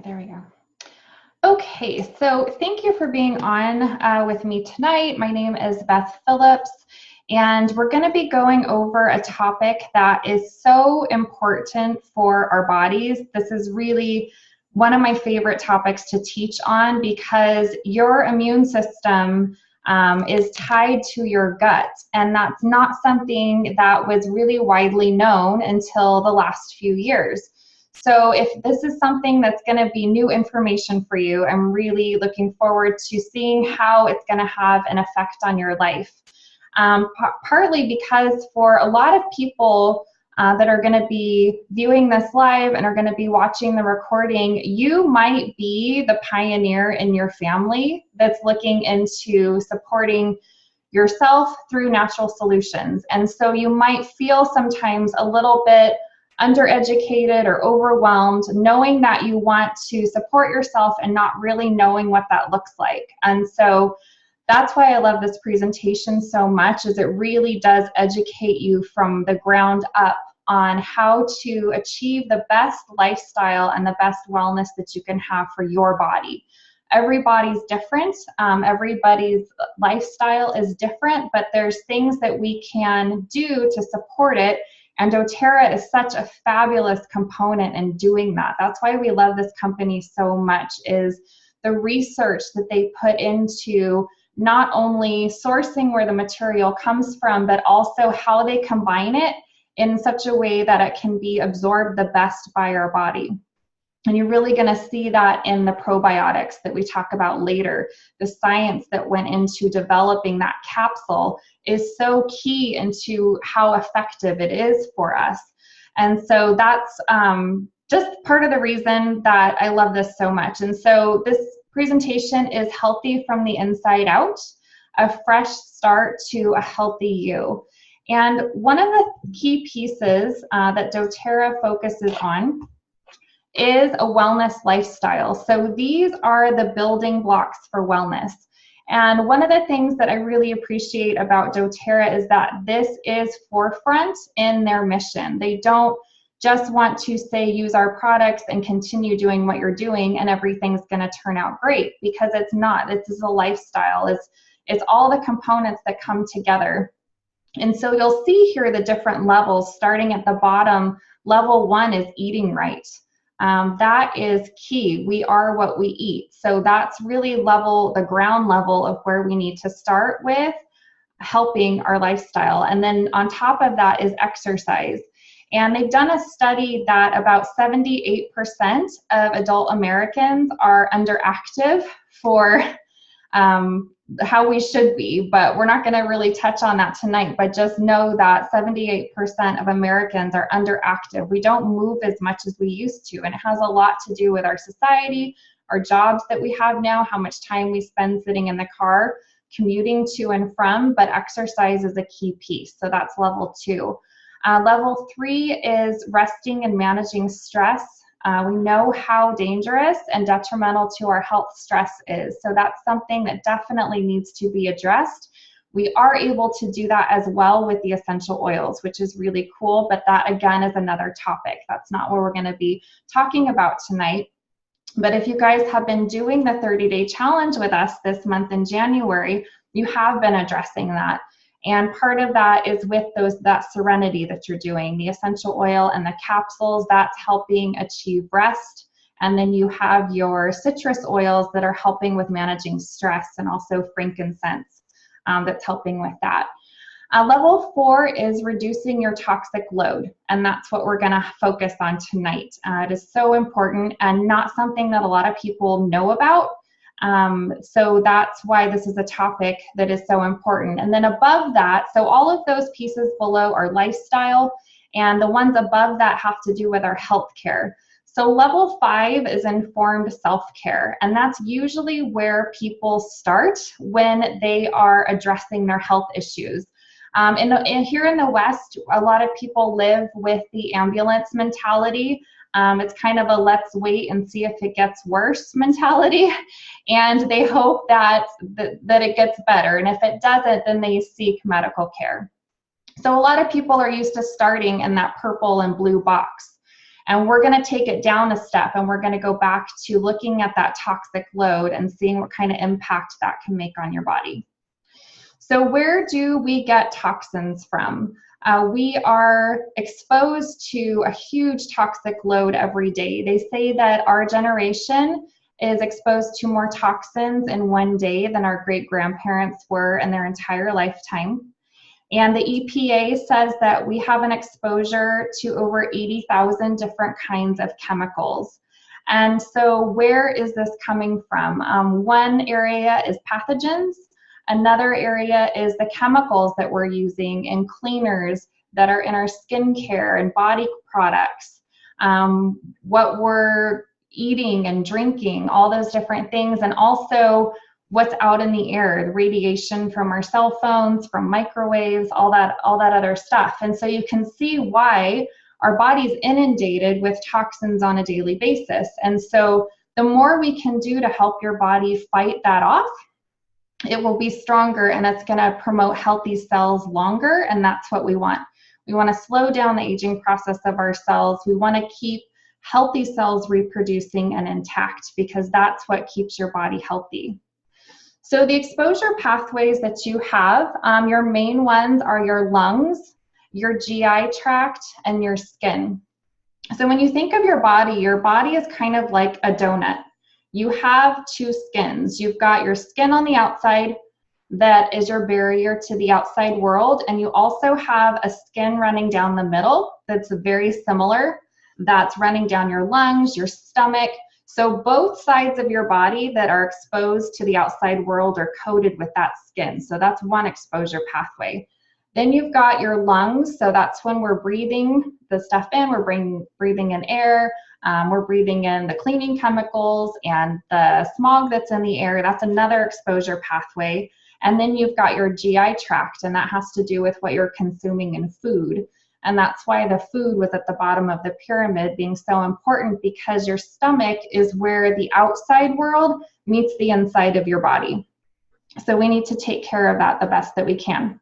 There we go. Okay, so thank you for being on with me tonight. My name is Beth Phillips, and we're going to be going over a topic that is so important for our bodies. This is really one of my favorite topics to teach on because your immune system is tied to your gut, and that's not something that was really widely known until the last few years. So if this is something that's going to be new information for you, I'm really looking forward to seeing how it's going to have an effect on your life. Partly because for a lot of people that are going to be viewing this live and are going to be watching the recording, you might be the pioneer in your family that's looking into supporting yourself through natural solutions. And so you might feel sometimes a little bit undereducated or overwhelmed, knowing that you want to support yourself and not really knowing what that looks like. And so that's why I love this presentation so much, is it really does educate you from the ground up on how to achieve the best lifestyle and the best wellness that you can have for your body. Everybody's different. Everybody's lifestyle is different, but there's things that we can do to support it. And doTERRA is such a fabulous component in doing that. That's why we love this company so much, is the research that they put into not only sourcing where the material comes from, but also how they combine it in such a way that it can be absorbed the best by our body. And you're really going to see that in the probiotics that we talk about later. The science that went into developing that capsule is so key into how effective it is for us. And so that's just part of the reason that I love this so much. And so this presentation is Healthy from the Inside Out, a fresh start to a healthy you. And one of the key pieces that doTERRA focuses on is a wellness lifestyle. So these are the building blocks for wellness. And one of the things that I really appreciate about doTERRA is that this is forefront in their mission. They don't just want to say use our products and continue doing what you're doing and everything's going to turn out great, because it's not. This is a lifestyle. It's all the components that come together. And so you'll see here the different levels. Starting at the bottom, level 1 is eating right. That is key. We are what we eat. So that's really the ground level of where we need to start with helping our lifestyle. And then on top of that is exercise. And they've done a study that about 78% of adult Americans are underactive for how we should be, but we're not going to really touch on that tonight. But just know that 78% of Americans are underactive. We don't move as much as we used to, and it has a lot to do with our society, our jobs that we have now, how much time we spend sitting in the car, commuting to and from, but exercise is a key piece. So that's level 2. Level 3 is resting and managing stress. We know how dangerous and detrimental to our health stress is. So that's something that definitely needs to be addressed. We are able to do that as well with the essential oils, which is really cool. But that, again, is another topic. That's not what we're going to be talking about tonight. But if you guys have been doing the 30-day challenge with us this month in January, you have been addressing that. And part of that is with that serenity that you're doing, the essential oil and the capsules, that's helping achieve rest. And then you have your citrus oils that are helping with managing stress, and also frankincense that's helping with that. Level 4 is reducing your toxic load, and that's what we're going to focus on tonight. It is so important and not something that a lot of people know about. So that's why this is a topic that is so important. And then above that, so all of those pieces below are lifestyle, and the ones above that have to do with our health care. So level 5 is informed self-care, and that's usually where people start when they are addressing their health issues. Here in the West, a lot of people live with the ambulance mentality. It's kind of a let's wait and see if it gets worse mentality, and they hope that it gets better, and if it doesn't, then they seek medical care. So a lot of people are used to starting in that purple and blue box. And we're going to take it down a step, and we're going to go back to looking at that toxic load and seeing what kind of impact that can make on your body. So where do we get toxins from? We are exposed to a huge toxic load every day. They say that our generation is exposed to more toxins in one day than our great-grandparents were in their entire lifetime. And the EPA says that we have an exposure to over 80,000 different kinds of chemicals. And so where is this coming from? One area is pathogens. Another area is the chemicals that we're using in cleaners that are in our skincare and body products, what we're eating and drinking, all those different things, and also what's out in the air, the radiation from our cell phones, from microwaves, all that other stuff. And so you can see why our body's inundated with toxins on a daily basis. And so the more we can do to help your body fight that off, it will be stronger, and it's going to promote healthy cells longer, and that's what we want. We want to slow down the aging process of our cells. We want to keep healthy cells reproducing and intact, because that's what keeps your body healthy. So the exposure pathways that you have, your main ones are your lungs, your GI tract, and your skin. So when you think of your body is kind of like a donut. You have two skins. You've got your skin on the outside that is your barrier to the outside world, and you also have a skin running down the middle that's very similar, that's running down your lungs, your stomach. So both sides of your body that are exposed to the outside world are coated with that skin. So that's one exposure pathway. Then you've got your lungs. So that's when we're breathing the stuff in, we're breathing in air. We're breathing in the cleaning chemicals and the smog that's in the air. That's another exposure pathway. And then you've got your GI tract, and that has to do with what you're consuming in food. And that's why the food was at the bottom of the pyramid being so important, because your stomach is where the outside world meets the inside of your body. So we need to take care of that the best that we can.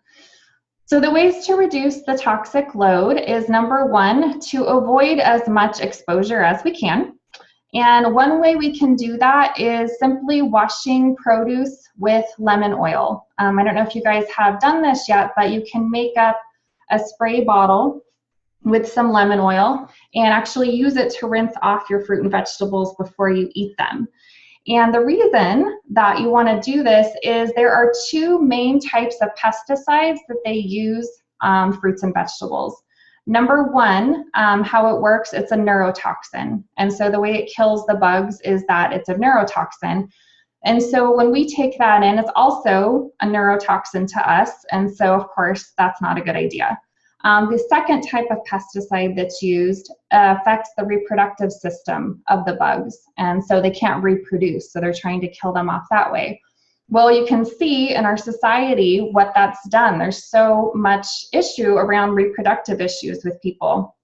So the ways to reduce the toxic load is, number one, to avoid as much exposure as we can. And one way we can do that is simply washing produce with lemon oil. I don't know if you guys have done this yet, but you can make up a spray bottle with some lemon oil and actually use it to rinse off your fruit and vegetables before you eat them. And the reason that you want to do this is there are two main types of pesticides that they use on fruits and vegetables. Number one, how it works, it's a neurotoxin. And so the way it kills the bugs is that it's a neurotoxin. And so when we take that in, it's also a neurotoxin to us. And so, of course, that's not a good idea. The second type of pesticide that's used affects the reproductive system of the bugs. And so they can't reproduce. So they're trying to kill them off that way. Well, you can see in our society what that's done. There's so much issue around reproductive issues with people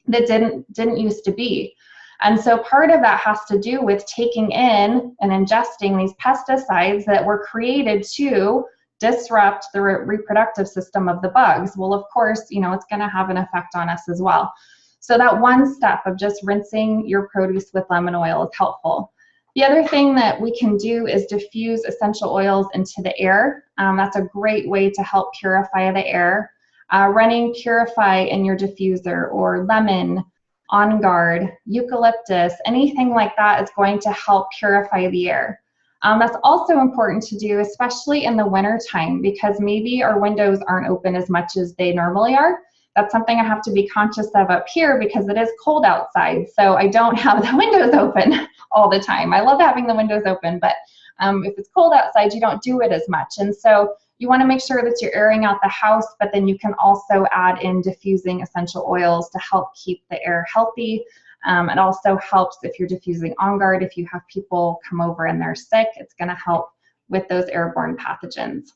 that didn't used to be. And so part of that has to do with taking in and ingesting these pesticides that were created to disrupt the reproductive system of the bugs. Well, of course, it's going to have an effect on us as well. So that one step of just rinsing your produce with lemon oil is helpful. The other thing that we can do is diffuse essential oils into the air. That's a great way to help purify the air. Running Purify in your diffuser, or lemon, On Guard, eucalyptus, anything like that is going to help purify the air. That's also important to do, especially in the winter time, because maybe our windows aren't open as much as they normally are. That's something I have to be conscious of up here because it is cold outside, so I don't have the windows open all the time. I love having the windows open, but if it's cold outside, you don't do it as much. And so you want to make sure that you're airing out the house, but then you can also add in diffusing essential oils to help keep the air healthy. It also helps if you're diffusing On Guard. If you have people come over and they're sick, it's going to help with those airborne pathogens.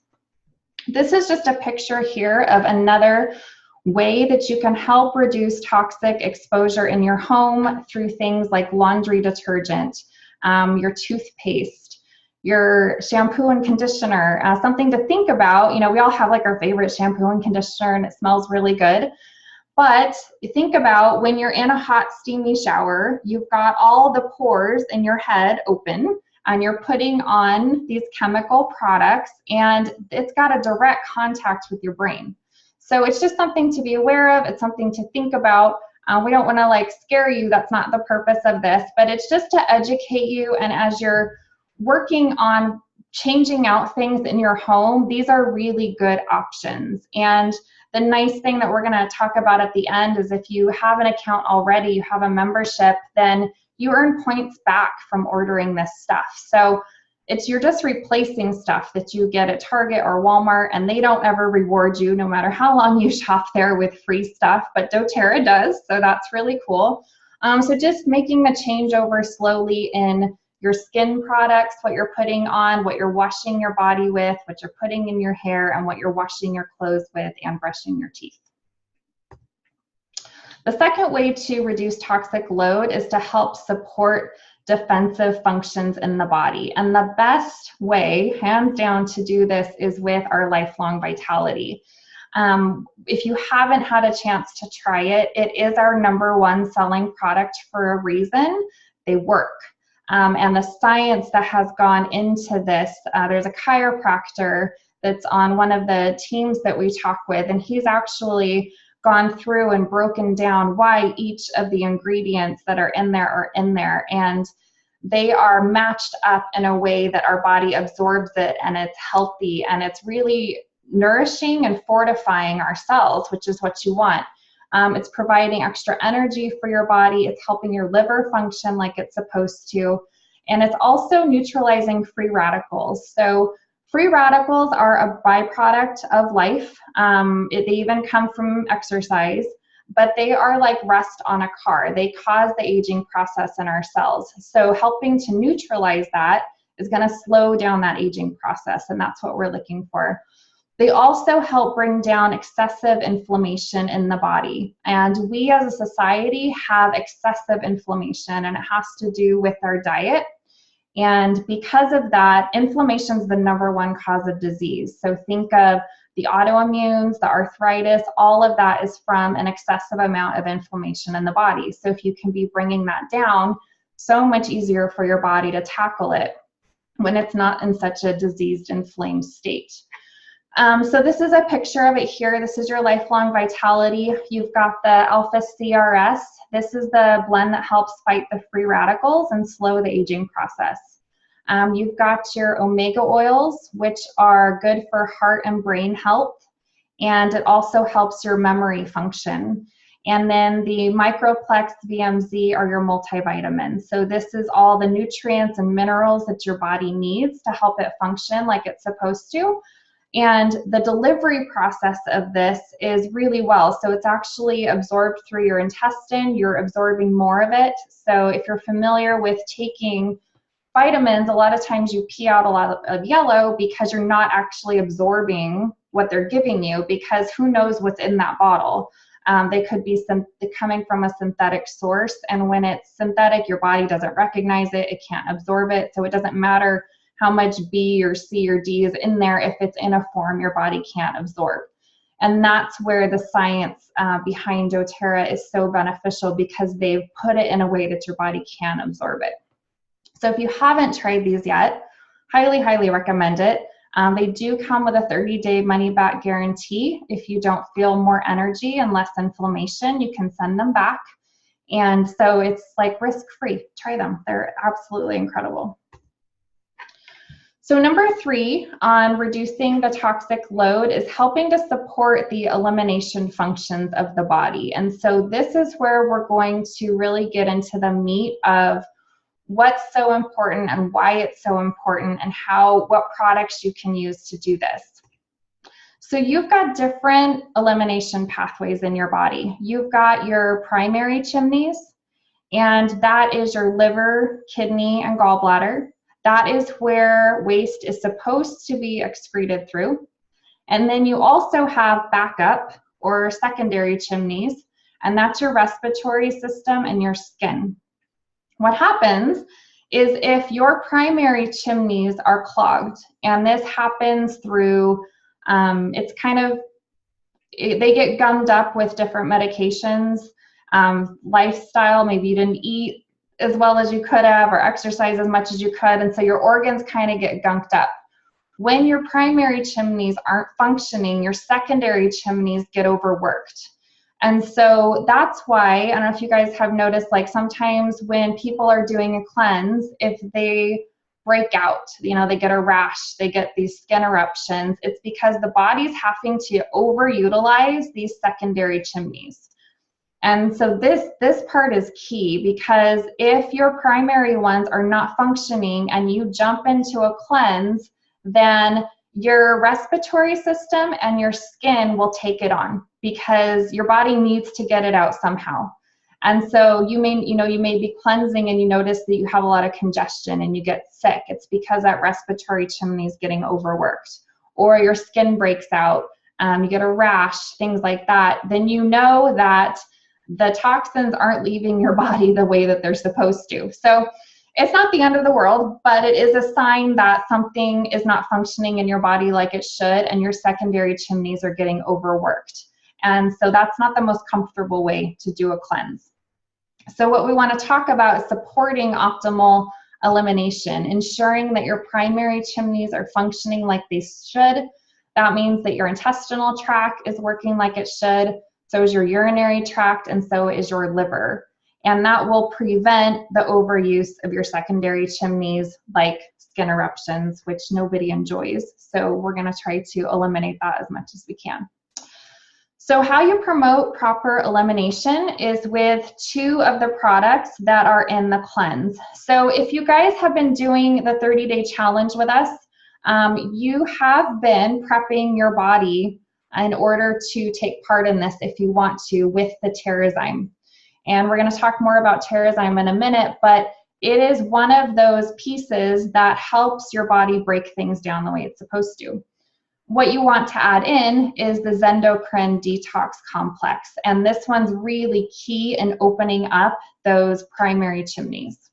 This is just a picture here of another way that you can help reduce toxic exposure in your home through things like laundry detergent, your toothpaste, your shampoo and conditioner. Something to think about, we all have like our favorite shampoo and conditioner and it smells really good. But think about when you're in a hot, steamy shower, you've got all the pores in your head open, and you're putting on these chemical products, and it's got a direct contact with your brain. So it's just something to be aware of. It's something to think about. We don't want to like scare you. That's not the purpose of this, but it's just to educate you. And as you're working on changing out things in your home, these are really good options. And the nice thing that we're going to talk about at the end is if you have an account already, you have a membership, then you earn points back from ordering this stuff. So you're just replacing stuff that you get at Target or Walmart, and they don't ever reward you no matter how long you shop there with free stuff, but doTERRA does, so that's really cool. So just making the changeover slowly in your skin products, what you're putting on, what you're washing your body with, what you're putting in your hair, and what you're washing your clothes with and brushing your teeth. The second way to reduce toxic load is to help support defensive functions in the body. And the best way, hands down, to do this is with our Lifelong Vitality. If you haven't had a chance to try it, it is our #1 selling product for a reason. They work. And the science that has gone into this, there's a chiropractor that's on one of the teams that we talk with, and he's actually gone through and broken down why each of the ingredients that are in there, and they are matched up in a way that our body absorbs it, and it's healthy, and it's really nourishing and fortifying our cells, which is what you want. It's providing extra energy for your body. It's helping your liver function like it's supposed to, and it's also neutralizing free radicals. So free radicals are a byproduct of life. They even come from exercise, but they are like rust on a car. They cause the aging process in our cells. So helping to neutralize that is going to slow down that aging process, and that's what we're looking for. They also help bring down excessive inflammation in the body. And we as a society have excessive inflammation, and it has to do with our diet. And because of that, inflammation is the #1 cause of disease. So think of the autoimmunes, the arthritis, all of that is from an excessive amount of inflammation in the body. So if you can be bringing that down, so much easier for your body to tackle it when it's not in such a diseased, inflamed state. So this is a picture of it here. This is your Lifelong Vitality. You've got the Alpha CRS. This is the blend that helps fight the free radicals and slow the aging process. You've got your omega oils, which are good for heart and brain health, and it also helps your memory function. And then the Microplex VMZ are your multivitamins. So this is all the nutrients and minerals that your body needs to help it function like it's supposed to. And the delivery process of this is really well. So it's actually absorbed through your intestine. You're absorbing more of it. So if you're familiar with taking vitamins, a lot of times you pee out a lot of yellow because you're not actually absorbing what they're giving you, because who knows what's in that bottle. They could be coming from a synthetic source, and when it's synthetic, your body doesn't recognize it. It can't absorb it. So it doesn't matter how much B or C or D is in there if it's in a form your body can't absorb. And that's where the science behind doTERRA is so beneficial, because they've put it in a way that your body can absorb it. So if you haven't tried these yet, highly, highly recommend it. They do come with a 30-day money-back guarantee. If you don't feel more energy and less inflammation, you can send them back. And so it's like risk-free. Try them. They're absolutely incredible. So #3 on reducing the toxic load is helping to support the elimination functions of the body. And so this is where we're going to really get into the meat of what's so important and why it's so important, and what products you can use to do this. So you've got different elimination pathways in your body. You've got your primary chimneys, and that is your liver, kidney, and gallbladder. That is where waste is supposed to be excreted through. And then you also have backup or secondary chimneys, and that's your respiratory system and your skin. What happens is if your primary chimneys are clogged, and this happens through, they get gummed up with different medications, lifestyle, maybe you didn't eat as well as you could have or exercise as much as you could, and so your organs kind of get gunked up. When your primary chimneys aren't functioning, your secondary chimneys get overworked. And so that's why, I don't know if you guys have noticed, like sometimes when people are doing a cleanse, if they break out, you know, they get a rash, they get these skin eruptions, it's because the body's having to overutilize these secondary chimneys. And so this part is key, because if your primary ones are not functioning and you jump into a cleanse, then your respiratory system and your skin will take it on, because your body needs to get it out somehow. And so you may be cleansing and you notice that you have a lot of congestion and you get sick. It's because that respiratory chimney is getting overworked, or your skin breaks out, you get a rash, things like that. Then you know that the toxins aren't leaving your body the way that they're supposed to. So it's not the end of the world, but it is a sign that something is not functioning in your body like it should, and your secondary chimneys are getting overworked. And so that's not the most comfortable way to do a cleanse. So what we want to talk about is supporting optimal elimination, ensuring that your primary chimneys are functioning like they should. That means that your intestinal tract is working like it should, so is your urinary tract, and so is your liver. And that will prevent the overuse of your secondary chimneys, like skin eruptions, which nobody enjoys. So we're going to try to eliminate that as much as we can. So how you promote proper elimination is with 2 of the products that are in the cleanse. So if you guys have been doing the 30-day challenge with us, you have been prepping your body in order to take part in this if you want to, with the Terrazyme. And we're going to talk more about Terrazyme in a minute, but it is one of those pieces that helps your body break things down the way it's supposed to. What you want to add in is the Zendocrine Detox Complex, and this one's really key in opening up those primary chimneys.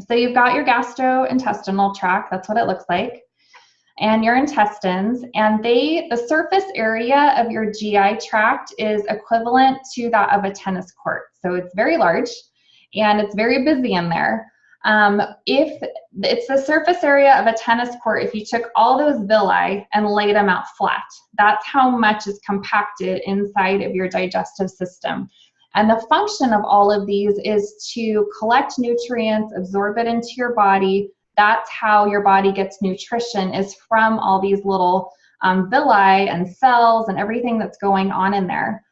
So you've got your gastrointestinal tract, that's what it looks like, and your intestines, and the surface area of your GI tract is equivalent to that of a tennis court. So it's very large and it's very busy in there. If it's the surface area of a tennis court, if you took all those villi and laid them out flat, that's how much is compacted inside of your digestive system. And the function of all of these is to collect nutrients, absorb it into your body. That's how your body gets nutrition, is from all these little villi and cells and everything that's going on in there.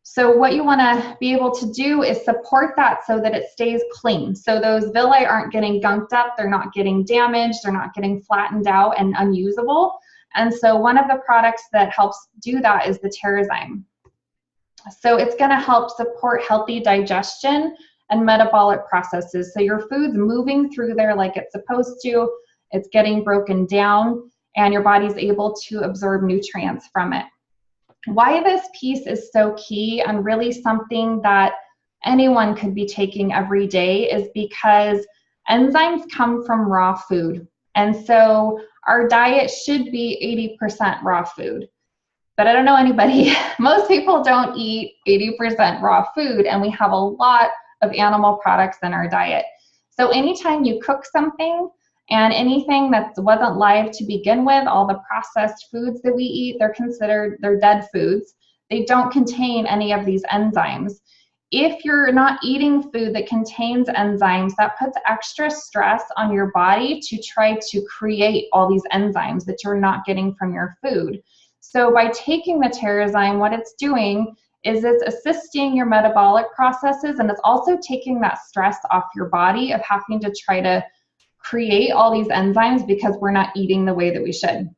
So what you want to be able to do is support that so that it stays clean. So those villi aren't getting gunked up, they're not getting damaged, they're not getting flattened out and unusable. And so one of the products that helps do that is the Terrazyme. So it's going to help support healthy digestion and metabolic processes. So your food's moving through there like it's supposed to, it's getting broken down, and your body's able to absorb nutrients from it. Why this piece is so key and really something that anyone could be taking every day is because enzymes come from raw food. And so our diet should be 80% raw food. But I don't know anybody, most people don't eat 80% raw food, and we have a lot of animal products in our diet. So anytime you cook something, and anything that wasn't live to begin with, all the processed foods that we eat, they're dead foods. They don't contain any of these enzymes. If you're not eating food that contains enzymes, that puts extra stress on your body to try to create all these enzymes that you're not getting from your food. So by taking the Terrazyme, what it's doing is it's assisting your metabolic processes, and it's also taking that stress off your body of having to try to create all these enzymes because we're not eating the way that we should.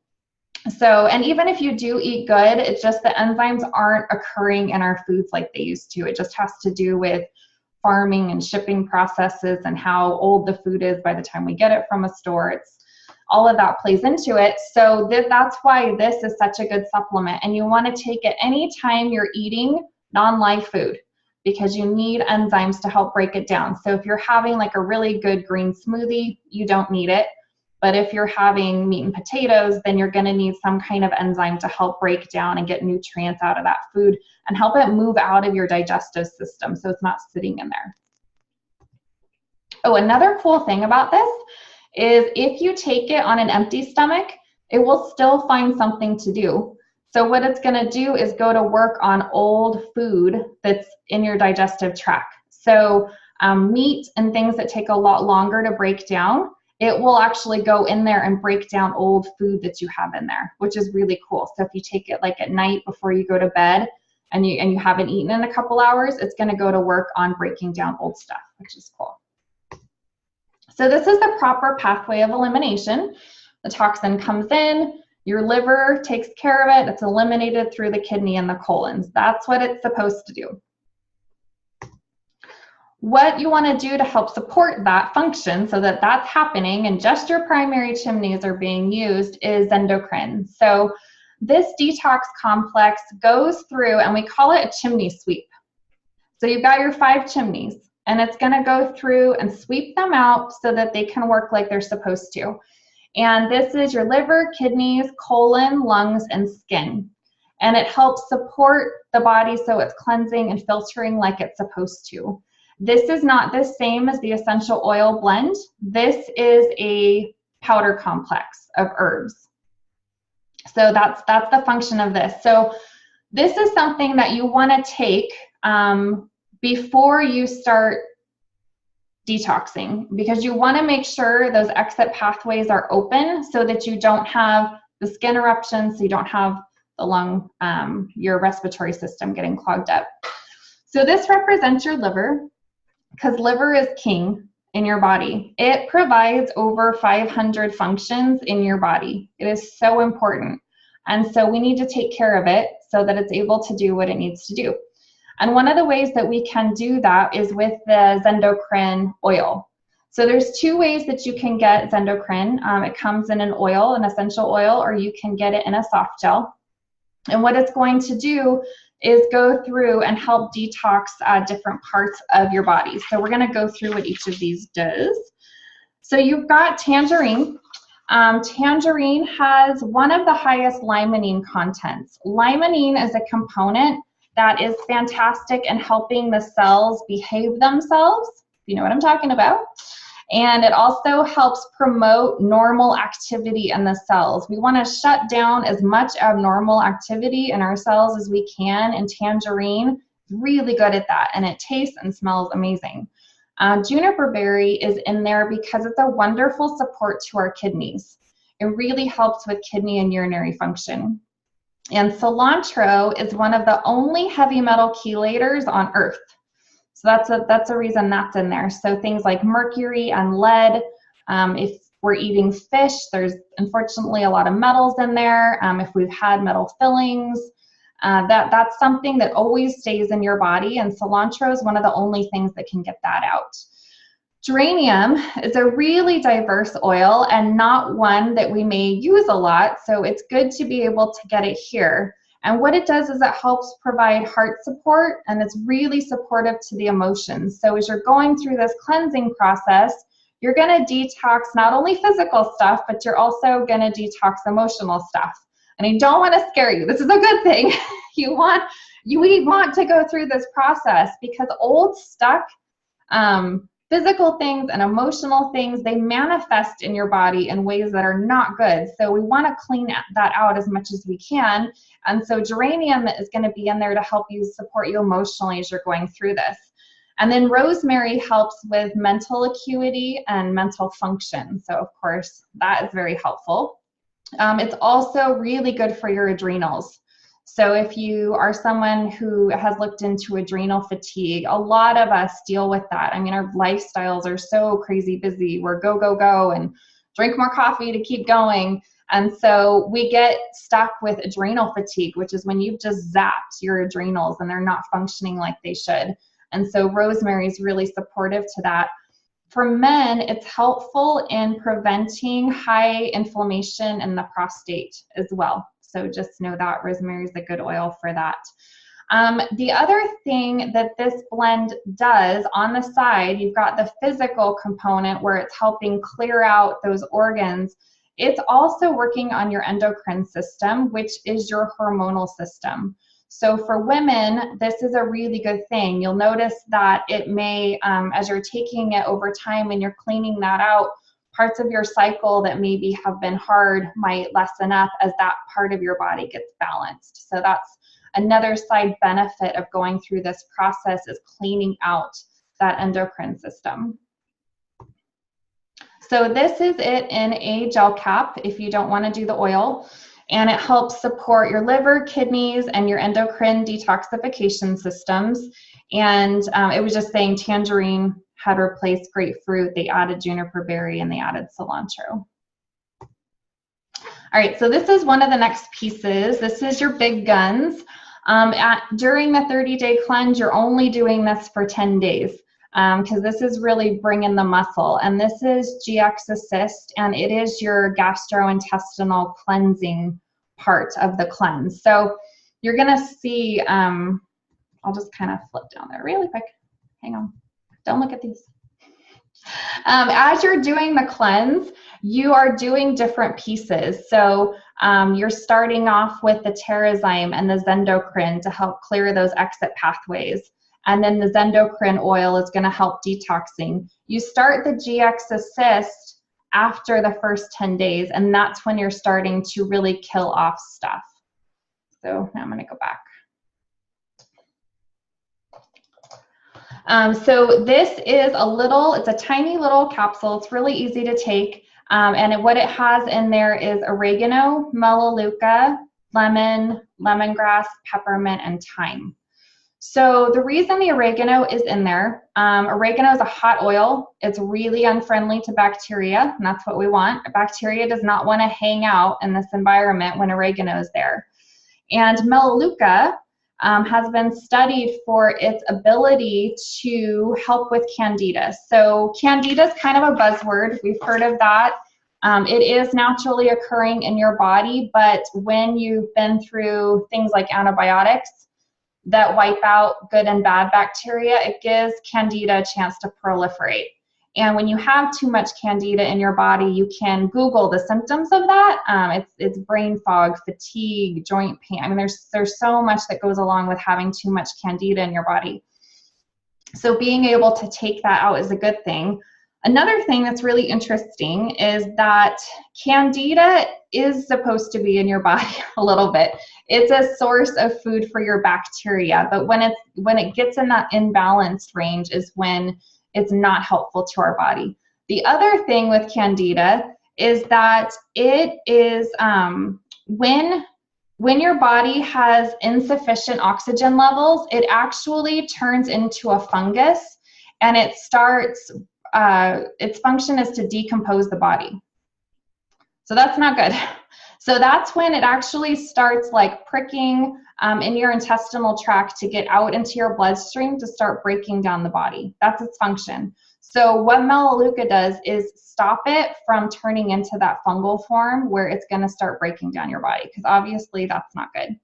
So, and even if you do eat good, it's just the enzymes aren't occurring in our foods like they used to. It just has to do with farming and shipping processes and how old the food is by the time we get it from a store. It's all of that plays into it. So that's why this is such a good supplement, and you want to take it anytime you're eating non-live food, because you need enzymes to help break it down. So if you're having like a really good green smoothie, you don't need it. But if you're having meat and potatoes, then you're going to need some kind of enzyme to help break down and get nutrients out of that food and help it move out of your digestive system so it's not sitting in there. Oh, another cool thing about this is if you take it on an empty stomach, it will still find something to do. So what it's going to do is go to work on old food that's in your digestive tract. So meat and things that take a lot longer to break down, it will actually go in there and break down old food that you have in there, which is really cool. So if you take it like at night before you go to bed and you haven't eaten in a couple hours, it's going to go to work on breaking down old stuff, which is cool. So this is the proper pathway of elimination. The toxin comes in, your liver takes care of it, it's eliminated through the kidney and the colons. That's what it's supposed to do. What you want to do to help support that function so that that's happening and just your primary chimneys are being used is Zendocrine. So this detox complex goes through, and we call it a chimney sweep. So you've got your 5 chimneys, and it's going to go through and sweep them out so that they can work like they're supposed to. And this is your liver, kidneys, colon, lungs, and skin. And it helps support the body so it's cleansing and filtering like it's supposed to. This is not the same as the essential oil blend. This is a powder complex of herbs. So that's the function of this. So this is something that you want to take before you start detoxing, because you want to make sure those exit pathways are open so that you don't have the skin eruptions, so you don't have the lung, your respiratory system getting clogged up. So this represents your liver, because liver is king in your body. It provides over 500 functions in your body. It is so important. And so we need to take care of it so that it's able to do what it needs to do. And one of the ways that we can do that is with the Zendocrine oil. So there's 2 ways that you can get Zendocrine. It comes in an oil, an essential oil, or you can get it in a soft gel. And what it's going to do is go through and help detox different parts of your body. So we're going to go through what each of these does. So you've got tangerine. Tangerine has one of the highest limonene contents. Limonene is a component that is fantastic in helping the cells behave themselves, if you know what I'm talking about. And it also helps promote normal activity in the cells. We want to shut down as much abnormal activity in our cells as we can, and tangerine is really good at that, and it tastes and smells amazing. Juniper berry is in there because it's a wonderful support to our kidneys. It really helps with kidney and urinary function. And cilantro is one of the only heavy metal chelators on Earth. So that's a reason that's in there. So things like mercury and lead, if we're eating fish, there's unfortunately a lot of metals in there. If we've had metal fillings, that's something that always stays in your body, and cilantro is one of the only things that can get that out. Geranium is a really diverse oil and not one that we may use a lot, so it's good to be able to get it here. And what it does is it helps provide heart support, and it's really supportive to the emotions. So as you're going through this cleansing process, you're going to detox not only physical stuff, but you're also going to detox emotional stuff. And I don't want to scare you. This is a good thing. We want to go through this process because old stuck physical things and emotional things, they manifest in your body in ways that are not good. So we want to clean that out as much as we can. And so geranium is going to be in there to help you, support you emotionally as you're going through this. And then rosemary helps with mental acuity and mental function. So of course, that is very helpful. It's also really good for your adrenals. So if you are someone who has looked into adrenal fatigue, a lot of us deal with that. I mean, our lifestyles are so crazy busy. We're go, go, go, and drink more coffee to keep going. And so we get stuck with adrenal fatigue, which is when you've just zapped your adrenals and they're not functioning like they should. And so rosemary is really supportive to that. For men, it's helpful in preventing high inflammation in the prostate as well. So just know that rosemary is a good oil for that. The other thing that this blend does on the side, you've got the physical component where it's helping clear out those organs. It's also working on your endocrine system, which is your hormonal system. So for women, this is a really good thing. You'll notice that it may, as you're taking it over time and you're cleaning that out, parts of your cycle that maybe have been hard might lessen up as that part of your body gets balanced. So that's another side benefit of going through this process, is cleaning out that endocrine system. So this is it in a gel cap if you don't want to do the oil, and it helps support your liver, kidneys, and your endocrine detoxification systems. And it was just saying tangerine had replaced grapefruit, they added juniper berry, and they added cilantro. All right, so this is one of the next pieces. This is your big guns. During the 30-day cleanse, you're only doing this for 10 days because this is really bringing the muscle. And this is GX Assist, and it is your gastrointestinal cleansing part of the cleanse. So you're going to see, I'll just kind of flip down there really quick. Hang on. Don't look at these. As you're doing the cleanse, you are doing different pieces. So you're starting off with the Terrazyme and the Zendocrine to help clear those exit pathways. And then the Zendocrine oil is going to help detoxing. You start the GX Assist after the first 10 days, and that's when you're starting to really kill off stuff. So now I'm going to go back. So this is it's a tiny little capsule. It's really easy to take. And what it has in there is oregano, melaleuca, lemon, lemongrass, peppermint, and thyme. So the reason the oregano is in there, oregano is a hot oil. It's really unfriendly to bacteria, and that's what we want. Bacteria does not want to hang out in this environment when oregano is there. And melaleuca has been studied for its ability to help with candida. So candida is kind of a buzzword. We've heard of that. It is naturally occurring in your body, but when you've been through things like antibiotics that wipe out good and bad bacteria, it gives candida a chance to proliferate. And when you have too much candida in your body, you can Google the symptoms of that. It's brain fog, fatigue, joint pain. I mean, there's so much that goes along with having too much candida in your body. So being able to take that out is a good thing. Another thing that's really interesting is that candida is supposed to be in your body a little bit. It's a source of food for your bacteria, but when it gets in that imbalanced range is when it's not helpful to our body. The other thing with candida is that it is when your body has insufficient oxygen levels, it actually turns into a fungus, and it starts its function is to decompose the body. So that's not good. So that's when it actually starts like pricking in your intestinal tract to get out into your bloodstream to start breaking down the body. That's its function. So what melaleuca does is stop it from turning into that fungal form where it's going to start breaking down your body, because obviously that's not good.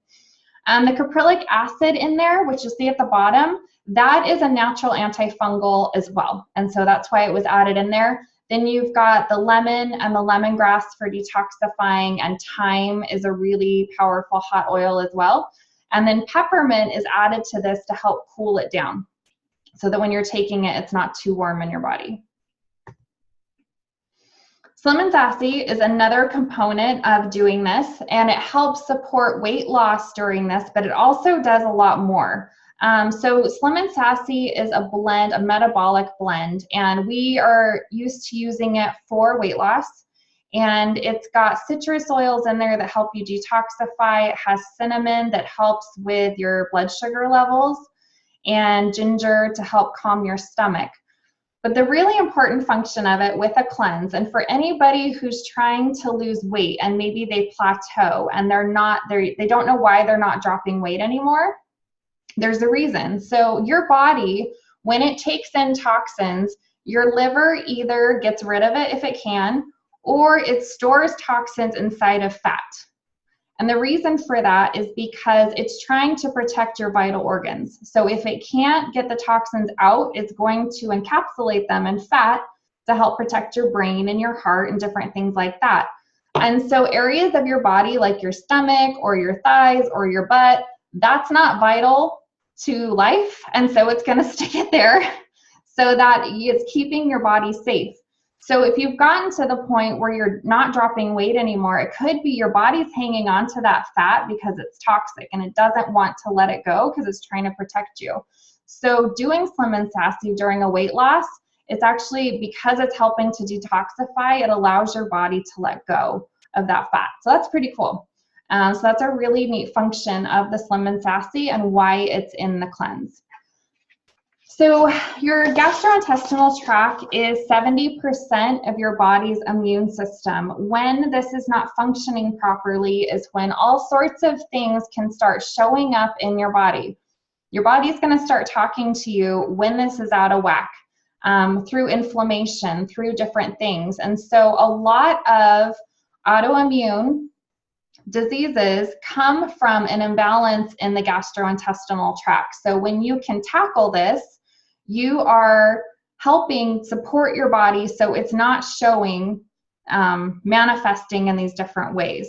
The caprylic acid in there, which you see at the bottom, that is a natural antifungal as well. And so that's why it was added in there. Then you've got the lemon and the lemongrass for detoxifying, and thyme is a really powerful hot oil as well. And then peppermint is added to this to help cool it down so that when you're taking it, it's not too warm in your body. Slim and Sassy is another component of doing this, and it helps support weight loss during this, but it also does a lot more. So Slim and Sassy is a blend, a metabolic blend, and we are used to using it for weight loss. And it's got citrus oils in there that help you detoxify. It has cinnamon that helps with your blood sugar levels, and ginger to help calm your stomach. But the really important function of it with a cleanse, and for anybody who's trying to lose weight and maybe they plateau and they don't know why they're not dropping weight anymore, there's a reason. So your body, when it takes in toxins, your liver either gets rid of it if it can, or it stores toxins inside of fat. And the reason for that is because it's trying to protect your vital organs. So if it can't get the toxins out, it's going to encapsulate them in fat to help protect your brain and your heart and different things like that. And so areas of your body like your stomach or your thighs or your butt, that's not vital to life. And so it's going to stick it there so that it's keeping your body safe. So if you've gotten to the point where you're not dropping weight anymore, it could be your body's hanging on to that fat because it's toxic and it doesn't want to let it go because it's trying to protect you. So doing Slim and Sassy during a weight loss, it's actually, because it's helping to detoxify, it allows your body to let go of that fat. So that's pretty cool. So that's a really neat function of the Slim and Sassy and why it's in the cleanse. So your gastrointestinal tract is 70% of your body's immune system. When this is not functioning properly is when all sorts of things can start showing up in your body. Your body's going to start talking to you when this is out of whack, through inflammation, through different things. And so a lot of autoimmune diseases come from an imbalance in the gastrointestinal tract. So when you can tackle this, you are helping support your body so it's not showing, manifesting in these different ways.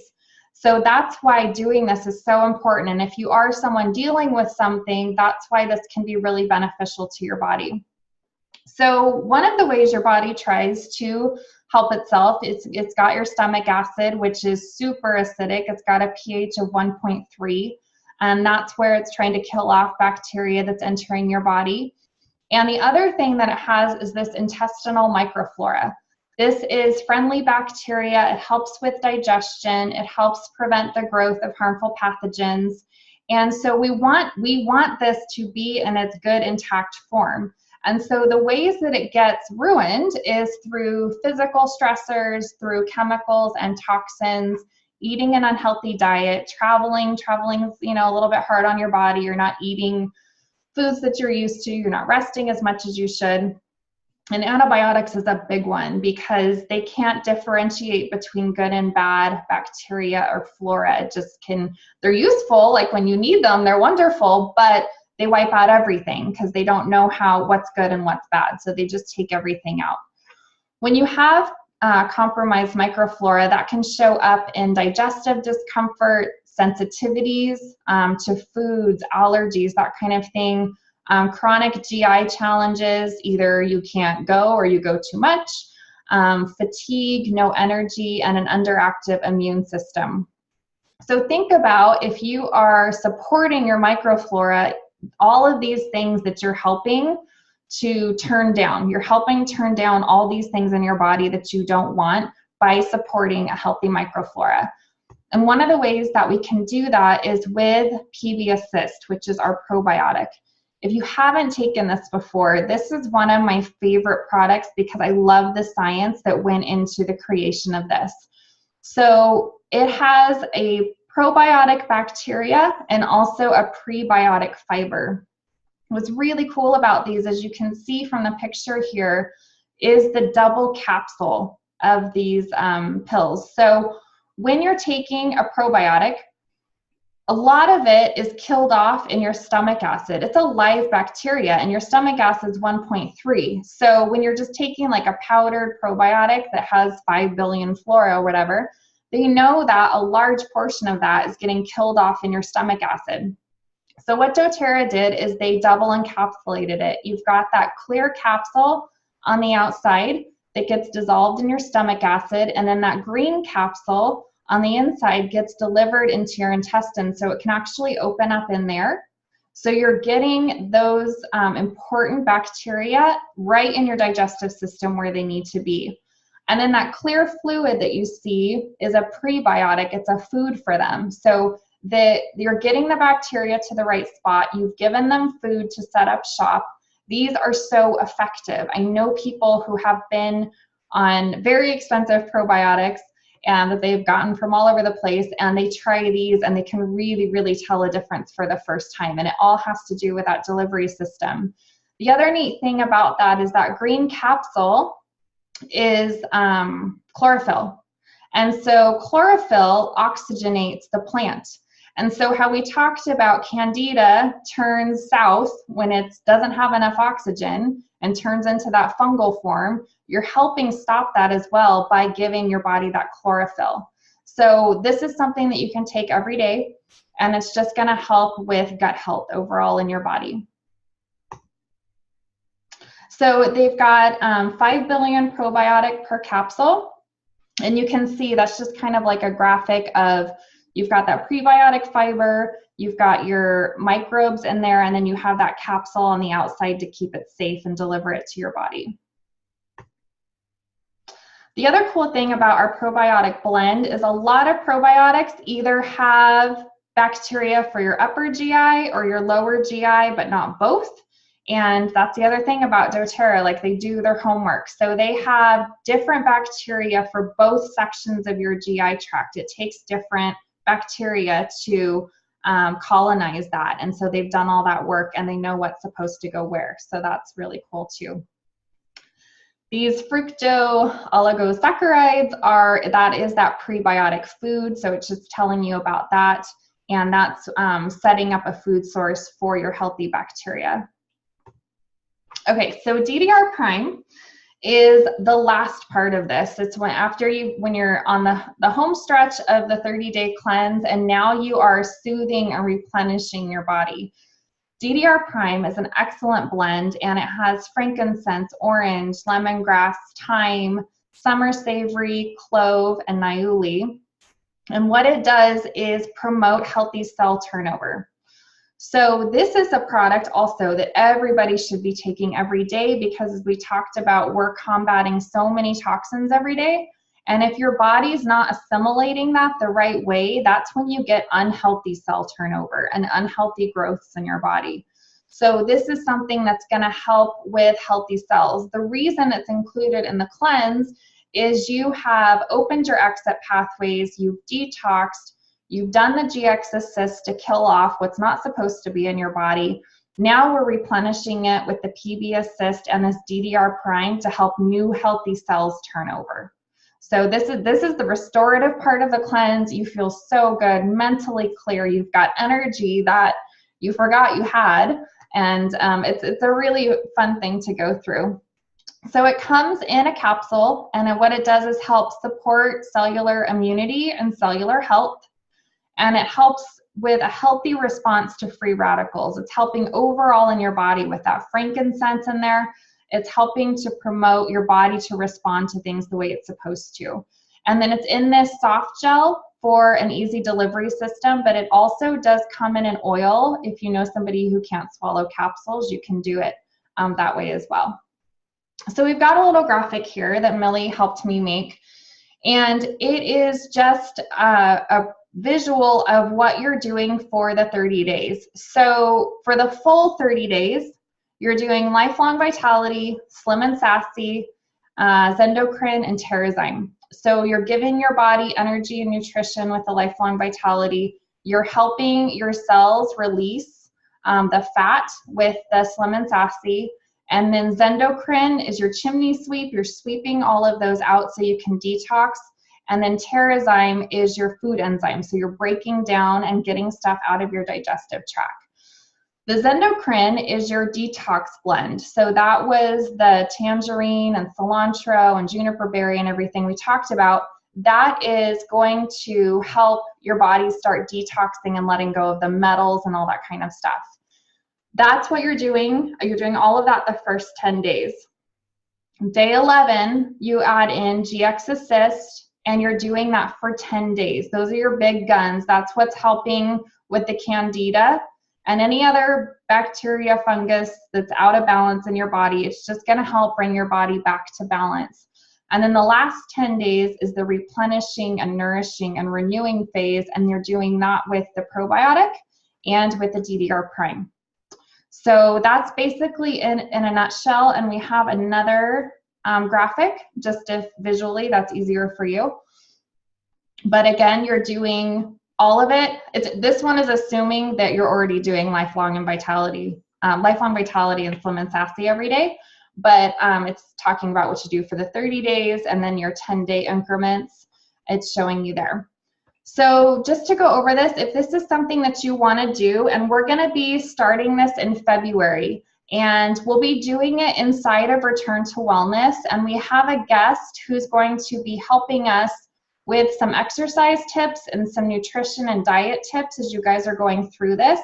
So that's why doing this is so important. And if you are someone dealing with something, that's why this can be really beneficial to your body. So one of the ways your body tries to help itself, it's got your stomach acid, which is super acidic. It's got a pH of 1.3, and that's where it's trying to kill off bacteria that's entering your body. And the other thing that it has is this intestinal microflora. This is friendly bacteria. It helps with digestion. It helps prevent the growth of harmful pathogens. And so we want this to be in its good, intact form. And so the ways that it gets ruined is through physical stressors, through chemicals and toxins, eating an unhealthy diet, traveling's, a little bit hard on your body. You're not eating foods that you're used to. You're not resting as much as you should. And antibiotics is a big one because they can't differentiate between good and bad bacteria or flora. It just they're useful, like when you need them, they're wonderful, but they wipe out everything because they don't know what's good and what's bad. So they just take everything out. When you have compromised microflora, that can show up in digestive discomfort, sensitivities to foods, allergies, that kind of thing. Chronic GI challenges, either you can't go or you go too much, fatigue, no energy, and an underactive immune system. So think about if you are supporting your microflora, all of these things that you're helping to turn down. You're helping turn down all these things in your body that you don't want by supporting a healthy microflora. And one of the ways that we can do that is with PB Assist, which is our probiotic. If you haven't taken this before, this is one of my favorite products because I love the science that went into the creation of this. So it has a probiotic bacteria and also a prebiotic fiber. What's really cool about these, as you can see from the picture here, is the double capsule of these pills. So when you're taking a probiotic, a lot of it is killed off in your stomach acid. It's a live bacteria and your stomach acid is 1.3. So when you're just taking like a powdered probiotic that has 5 billion flora or whatever, they know that a large portion of that is getting killed off in your stomach acid. So what doTERRA did is they double encapsulated it. You've got that clear capsule on the outside that gets dissolved in your stomach acid, and then that green capsule on the inside gets delivered into your intestines, so it can actually open up in there. So you're getting those important bacteria right in your digestive system where they need to be. And then that clear fluid that you see is a prebiotic. It's a food for them. So you're getting the bacteria to the right spot. You've given them food to set up shop. These are so effective. I know people who have been on very expensive probiotics and that they've gotten from all over the place, and they try these and they can really, really tell a difference for the first time. And it all has to do with that delivery system. The other neat thing about that is that green capsule is chlorophyll. And so chlorophyll oxygenates the plant. And so how we talked about Candida turns south when it doesn't have enough oxygen and turns into that fungal form, you're helping stop that as well by giving your body that chlorophyll. So this is something that you can take every day, and it's just going to help with gut health overall in your body. So they've got 5 billion probiotic per capsule. And you can see that's just kind of like a graphic of, you've got that prebiotic fiber, you've got your microbes in there, and then you have that capsule on the outside to keep it safe and deliver it to your body. The other cool thing about our probiotic blend is a lot of probiotics either have bacteria for your upper GI or your lower GI, but not both. And that's the other thing about doTERRA, like they do their homework. So they have different bacteria for both sections of your GI tract. It takes different bacteria to colonize that. And so they've done all that work and they know what's supposed to go where. So that's really cool too. These fructooligosaccharides that is that prebiotic food. So it's just telling you about that. And that's setting up a food source for your healthy bacteria. Okay, so DDR prime is the last part of this. It's when you're on the home stretch of the 30-day cleanse, and now you are soothing and replenishing your body. DDR prime is an excellent blend, and it has frankincense, orange, lemongrass, thyme, summer savory, clove, and niaouli. And what it does is promote healthy cell turnover. So this is a product also that everybody should be taking every day, because as we talked about, we're combating so many toxins every day. And if your body's not assimilating that the right way, that's when you get unhealthy cell turnover and unhealthy growths in your body. So this is something that's going to help with healthy cells. The reason it's included in the cleanse is you have opened your exit pathways, you've detoxed, you've done the GX Assist to kill off what's not supposed to be in your body. Now we're replenishing it with the PB Assist and this DDR prime to help new healthy cells turn over. So this is the restorative part of the cleanse. You feel so good, mentally clear. You've got energy that you forgot you had, and it's a really fun thing to go through. So it comes in a capsule, and what it does is help support cellular immunity and cellular health. And it helps with a healthy response to free radicals. It's helping overall in your body with that frankincense in there. It's helping to promote your body to respond to things the way it's supposed to. And then it's in this soft gel for an easy delivery system, but it also does come in an oil. If you know somebody who can't swallow capsules, you can do it that way as well. So we've got a little graphic here that Millie helped me make. And it is just a visual of what you're doing for the 30 days. So for the full 30 days, you're doing Lifelong Vitality, Slim and Sassy, Zendocrine, and Terrazyme. So you're giving your body energy and nutrition with the Lifelong Vitality. You're helping your cells release the fat with the Slim and Sassy. And then Zendocrine is your chimney sweep. You're sweeping all of those out so you can detox. And then Terrazyme is your food enzyme. So you're breaking down and getting stuff out of your digestive tract. The Zendocrine is your detox blend. So that was the tangerine and cilantro and juniper berry and everything we talked about. That is going to help your body start detoxing and letting go of the metals and all that kind of stuff. That's what you're doing. You're doing all of that the first 10 days. Day 11, you add in GX Assist, and you're doing that for 10 days. Those are your big guns. That's what's helping with the Candida and any other bacteria, fungus that's out of balance in your body. It's just going to help bring your body back to balance. And then the last 10 days is the replenishing and nourishing and renewing phase, and you're doing that with the probiotic and with the DDR prime. So that's basically in a nutshell, and we have another graphic, just if visually that's easier for you. But again, you're doing all of it. This one is assuming that you're already doing Lifelong Vitality and Slim and Sassy every day, but it's talking about what you do for the 30 days and then your 10-day increments. it's showing you there. So just to go over this, if this is something that you want to do, and we're going to be starting this in February, and we'll be doing it inside of Return to Wellness, and we have a guest who's going to be helping us with some exercise tips and some nutrition and diet tips as you guys are going through this.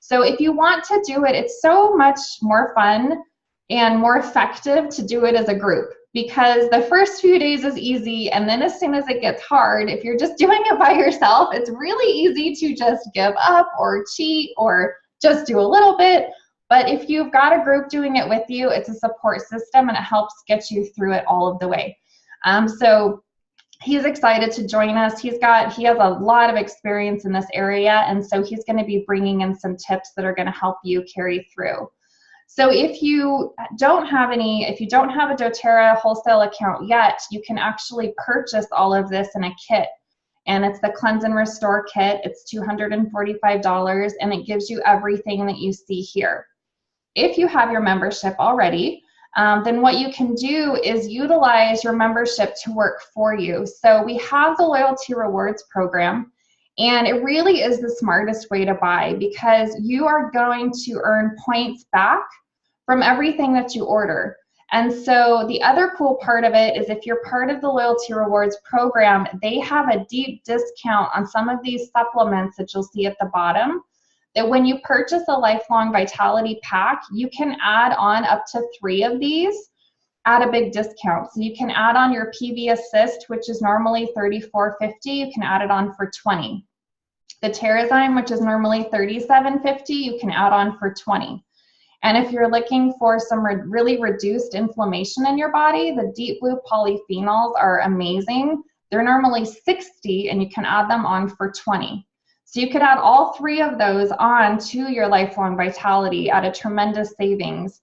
So if you want to do it, it's so much more fun and more effective to do it as a group, because the first few days is easy, and then as soon as it gets hard, if you're just doing it by yourself, it's really easy to just give up or cheat or just do a little bit. But if you've got a group doing it with you, it's a support system and it helps get you through it all of the way. So he's excited to join us. He has a lot of experience in this area, and so he's going to be bringing in some tips that are going to help you carry through. So if you don't have a doTERRA wholesale account yet, you can actually purchase all of this in a kit. And it's the Cleanse and Restore kit. It's $245, and it gives you everything that you see here. If you have your membership already, then what you can do is utilize your membership to work for you. So we have the Loyalty Rewards program, and it really is the smartest way to buy, because you are going to earn points back from everything that you order. And so the other cool part of it is if you're part of the Loyalty Rewards program, they have a deep discount on some of these supplements that you'll see at the bottom, that when you purchase a Lifelong Vitality pack, you can add on up to 3 of these at a big discount. So you can add on your PV Assist, which is normally $34.50, you can add it on for $20. The Terrazyme, which is normally $37.50, you can add on for $20. And if you're looking for some really reduced inflammation in your body, the Deep Blue polyphenols are amazing. They're normally $60, and you can add them on for $20. So you could add all 3 of those on to your Lifelong Vitality at a tremendous savings.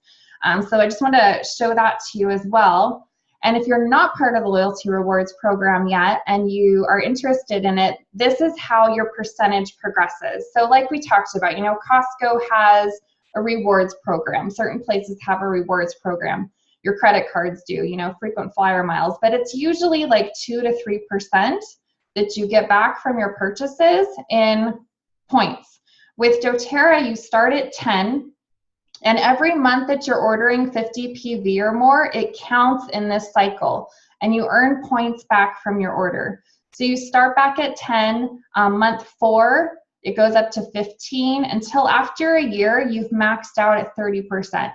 So I just want to show that to you as well. And if you're not part of the Loyalty Rewards program yet and you are interested in it, this is how your percentage progresses. So like we talked about, Costco has a rewards program. Certain places have a rewards program. Your credit cards do, frequent flyer miles, but it's usually like 2 to 3% that you get back from your purchases in points. With doTERRA, you start at 10, and every month that you're ordering 50 PV or more, it counts in this cycle, and you earn points back from your order. So you start back at 10, month 4, it goes up to 15, until after a year, you've maxed out at 30%.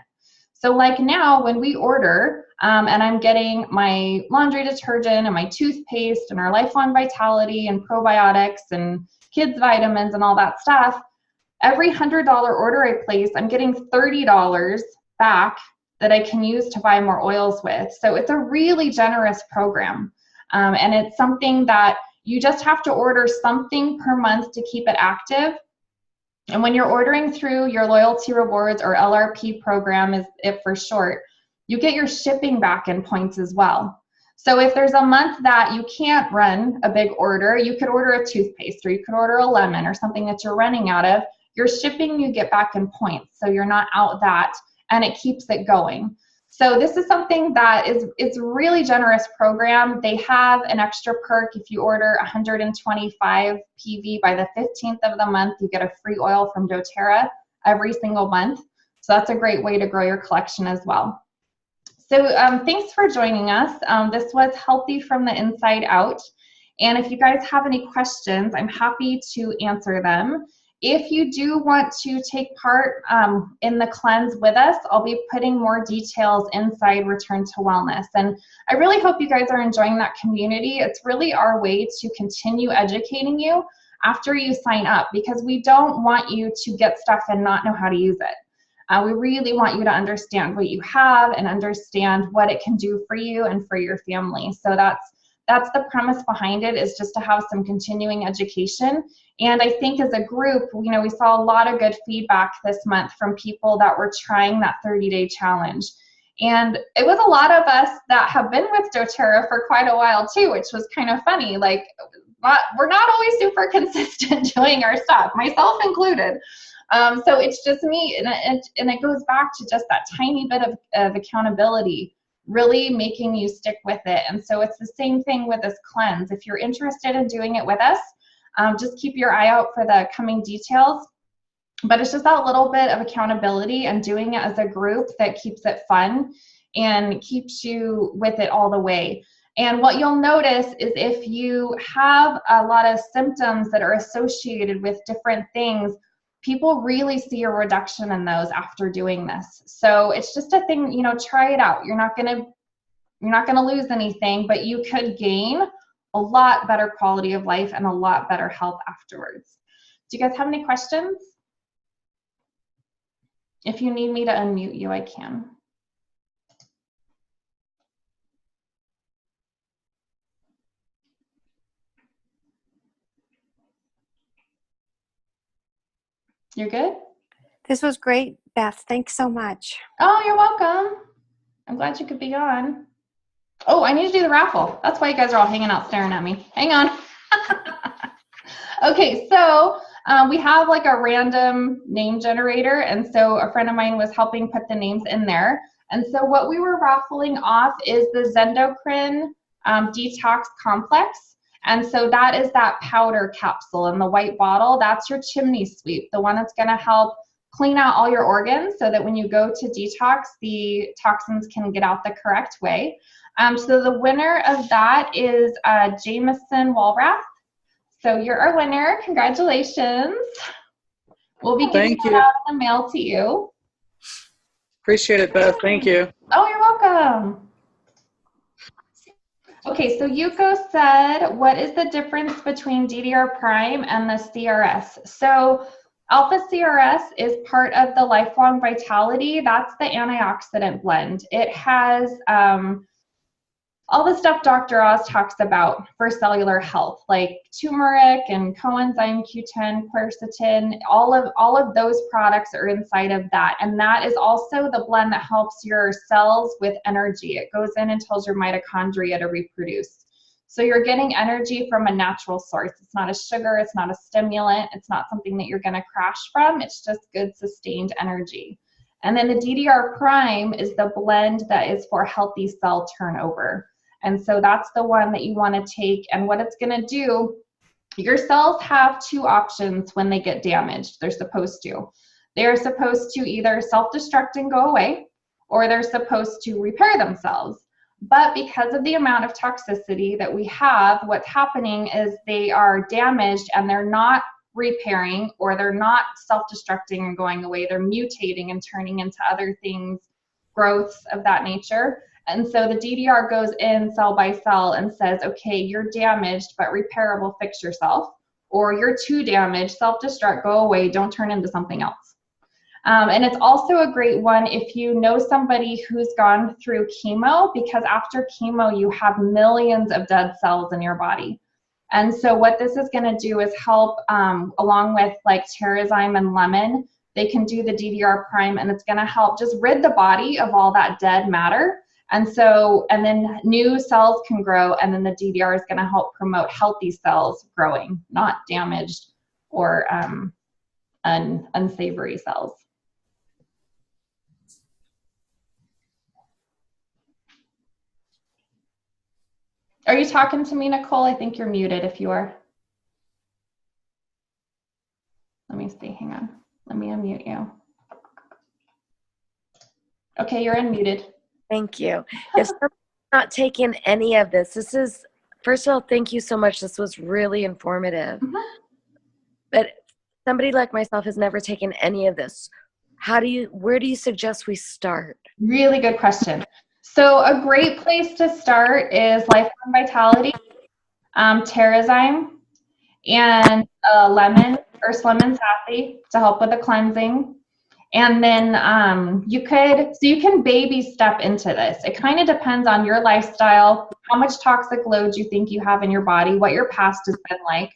So like now, when we order, and I'm getting my laundry detergent and my toothpaste and our Lifelong Vitality and probiotics and kids vitamins and all that stuff, every $100 order I place, I'm getting $30 back that I can use to buy more oils with. So it's a really generous program. And it's something that you just have to order something per month to keep it active. And when you're ordering through your Loyalty Rewards, or LRP program is it for short, you get your shipping back in points as well. So if there's a month that you can't run a big order, you could order a toothpaste, or you could order a lemon or something that you're running out of, your shipping you get back in points. So you're not out that, and it keeps it going. So this is something that it's a really generous program. They have an extra perk. If you order 125 PV by the 15th of the month, you get a free oil from doTERRA every single month. So that's a great way to grow your collection as well. So thanks for joining us. This was Healthy from the Inside Out. And if you guys have any questions, I'm happy to answer them. If you do want to take part in the cleanse with us, I'll be putting more details inside Return to Wellness. And I really hope you guys are enjoying that community. It's really our way to continue educating you after you sign up, because we don't want you to get stuff and not know how to use it. We really want you to understand what you have and understand what it can do for you and for your family. So that's the premise behind it, is just to have some continuing education. And I think as a group, we saw a lot of good feedback this month from people that were trying that 30-day challenge. And it was a lot of us that have been with doTERRA for quite a while too, which was kind of funny. Like, we're not always super consistent doing our stuff, myself included. So it's just me, and it goes back to just that tiny bit of accountability really making you stick with it. And so it's the same thing with this cleanse. If you're interested in doing it with us, just keep your eye out for the coming details. But it's just that little bit of accountability and doing it as a group that keeps it fun and keeps you with it all the way. And what you'll notice is if you have a lot of symptoms that are associated with different things, people really see a reduction in those after doing this. So it's just a thing, you know, try it out. You're not gonna lose anything, but you could gain a lot better quality of life and a lot better health afterwards. Do you guys have any questions? If you need me to unmute you, I can. You're good? This was great, Beth. Thanks so much. Oh, you're welcome. I'm glad you could be on. Oh, I need to do the raffle. That's why you guys are all hanging out staring at me. Hang on. Okay, so we have like a random name generator, and so a friend of mine was helping put the names in there. And so what we were raffling off is the Zendocrine Detox Complex. And so that is that powder capsule in the white bottle. That's your chimney sweep, the one that's going to help clean out all your organs so that when you go to detox, the toxins can get out the correct way. So the winner of that is Jameson Walrath. So you're our winner. Congratulations. We'll be getting that out in the mail to you. Appreciate it, Beth. Thank you. Oh, you're welcome. Okay, so Yuko said, what is the difference between DDR Prime and the CRS? So Alpha CRS is part of the Lifelong Vitality. That's the antioxidant blend. It has all the stuff Dr. Oz talks about for cellular health, like turmeric and coenzyme Q10, quercetin, all of those products are inside of that. And that is also the blend that helps your cells with energy. It goes in and tells your mitochondria to reproduce. So you're getting energy from a natural source. It's not a sugar, it's not a stimulant, it's not something that you're gonna crash from, it's just good sustained energy. And then the DDR Prime is the blend that is for healthy cell turnover. And so that's the one that you want to take. And what it's going to do, your cells have two options when they get damaged. They're supposed to. They're supposed to either self-destruct and go away, or they're supposed to repair themselves. But because of the amount of toxicity that we have, what's happening is they are damaged and they're not repairing, or they're not self-destructing and going away. They're mutating and turning into other things, growths of that nature. And so the DDR goes in cell by cell and says, okay, you're damaged, but repairable, fix yourself. Or you're too damaged, self-destruct, go away, don't turn into something else. And it's also a great one if you know somebody who's gone through chemo, because after chemo, you have millions of dead cells in your body. And so what this is gonna do is help, along with like Terrazyme and lemon, they can do the DDR Prime, and it's gonna help just rid the body of all that dead matter. And then new cells can grow, and then the DDR is going to help promote healthy cells growing, not damaged or unsavory cells. Are you talking to me, Nicole? I think you're muted if you are. Let me see, hang on. Let me unmute you. Okay, you're unmuted. Thank you. If someone's not taking any of this, first of all, thank you so much. This was really informative. Mm-hmm. But somebody like myself has never taken any of this. Where do you suggest we start? Really good question. So a great place to start is Lifelong Vitality, Terrazyme, and lemon or lemon sassy to help with the cleansing. And then you can baby step into this. It kind of depends on your lifestyle, how much toxic load you think you have in your body, what your past has been like.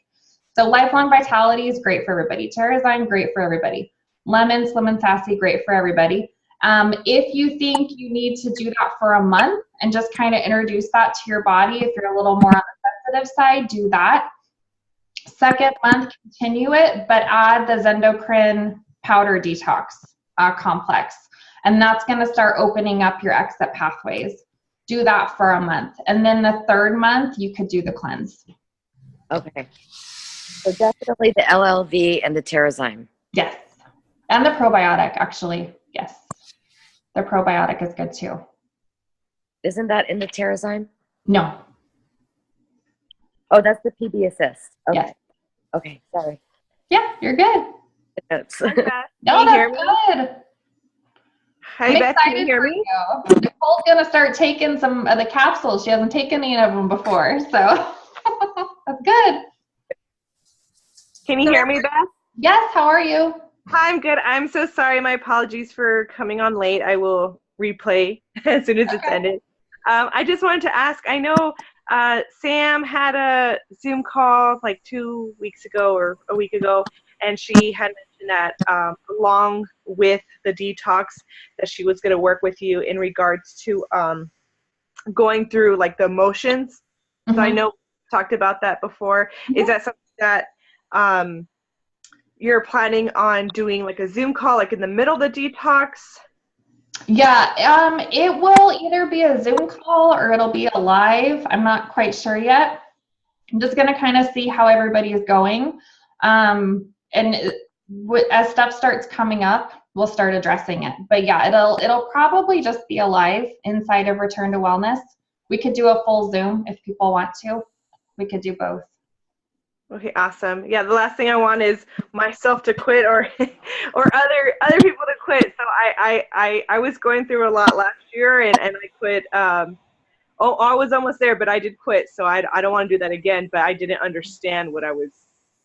So Lifelong Vitality is great for everybody. Terrazyme, great for everybody. Lemon sassy, great for everybody. If you think you need to do that for a month and just kind of introduce that to your body, if you're a little more on the sensitive side, do that. Second month, continue it, but add the Zendocrine powder detox complex. And that's going to start opening up your exit pathways. do that for a month. And then the third month, you could do the cleanse. Okay. So definitely the LLV and the Terrazyme. Yes. And the probiotic, actually. Yes. The probiotic is good too. Isn't that in the Terrazyme? No. Oh, that's the PB Assist. Okay. Yes. Okay, sorry. Yeah, you're good. Notes. Hi, Beth. No, Can you hear that's me? good. Hi, I'm Beth. Can you excited hear for me? you. Nicole's going to start taking some of the capsules. She hasn't taken any of them before, so that's good. Can you hear me, Beth? Yes, how are you? Hi, I'm good. I'm so sorry. My apologies for coming on late. I will replay as soon as it's Okay. ended. I just wanted to ask, I know Sam had a Zoom call like 2 weeks ago or a week ago, and she had mentioned that along with the detox that she was going to work with you in regards to going through like the emotions. So I Mhm. know we talked about that before. Is that something that you're planning on doing like a Zoom call like in the middle of the detox? Yeah, it will either be a Zoom call or it'll be a live. I'm not quite sure yet. I'm just going to kind of see how everybody is going. And as stuff starts coming up, we'll start addressing it. But yeah, it'll probably just be a live inside of Return to Wellness. We could do a full Zoom if people want to. We could do both. Okay, awesome. Yeah, the last thing I want is myself to quit or or other people to quit. So I was going through a lot last year and I quit. I was almost there, but I did quit. So I don't want to do that again. But I didn't understand what I was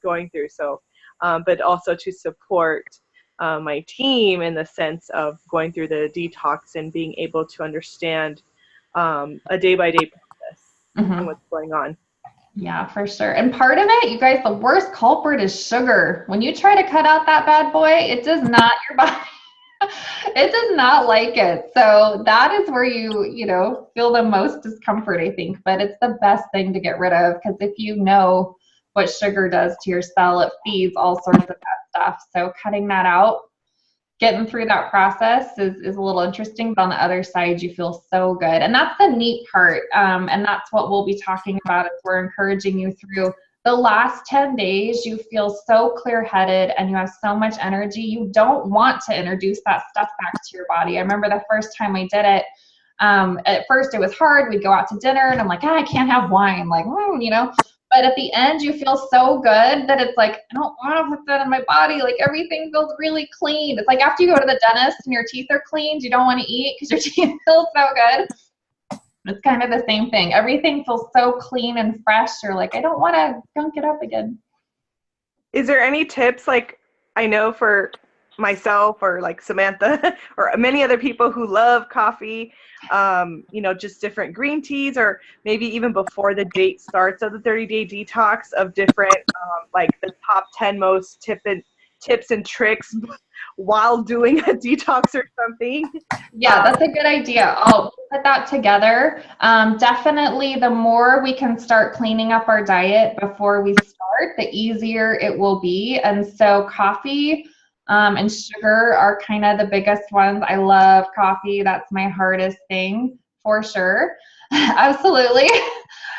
going through. So, but also to support my team in the sense of going through the detox and being able to understand a day-by-day process and what's going on. Yeah, for sure. And part of it, you guys, the worst culprit is sugar. When you try to cut out that bad boy, it does not, your body, it does not like it. So that is where you feel the most discomfort, I think. But it's the best thing to get rid of, because if you know what sugar does to your cell, it feeds all sorts of bad stuff. So cutting that out, getting through that process is a little interesting, but on the other side, you feel so good. And that's the neat part. And that's what we'll be talking about is we're encouraging you through the last 10 days. You feel so clear-headed and you have so much energy. You don't want to introduce that stuff back to your body. I remember the first time I did it, at first it was hard. We'd go out to dinner and I'm like, I can't have wine, like, But at the end, you feel so good that it's like, I don't want to put that in my body. Like everything feels really clean. It's like after you go to the dentist and your teeth are cleaned, you don't want to eat because your teeth feel so good. It's kind of the same thing. Everything feels so clean and fresh. You're like, I don't want to gunk it up again. Is there any tips, like I know for myself or like Samantha or many other people who love coffee, just different green teas, or maybe even before the date starts of the 30-day detox of different, like the top 10 most tips and tricks while doing a detox or something? Yeah, that's a good idea. I'll put that together. Definitely the more we can start cleaning up our diet before we start, the easier it will be. And so coffee and sugar are kind of the biggest ones. I love coffee. That's my hardest thing for sure. Absolutely.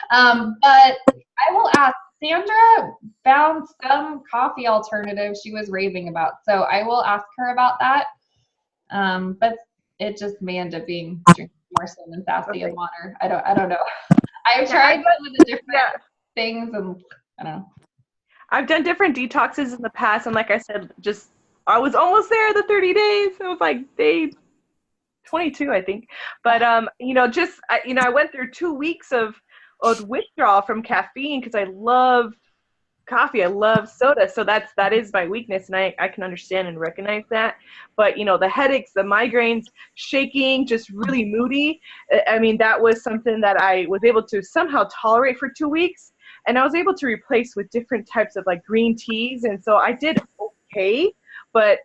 But I will ask, Sandra found some coffee alternative she was raving about. So I will ask her about that. But it just may end up being drinking more cinnamon sassy and water. I don't know. I've tried some of the different things and I don't know. I've done different detoxes in the past, and like I said, I was almost there the 30 days. It was like day 22, I think. But I went through 2 weeks of withdrawal from caffeine because I love coffee. I love soda. So that is my weakness, and I can understand and recognize that. But the headaches, the migraines, shaking, just really moody. I mean, that was something that I was able to somehow tolerate for 2 weeks. And I was able to replace with different types of like green teas. And so I did okay, but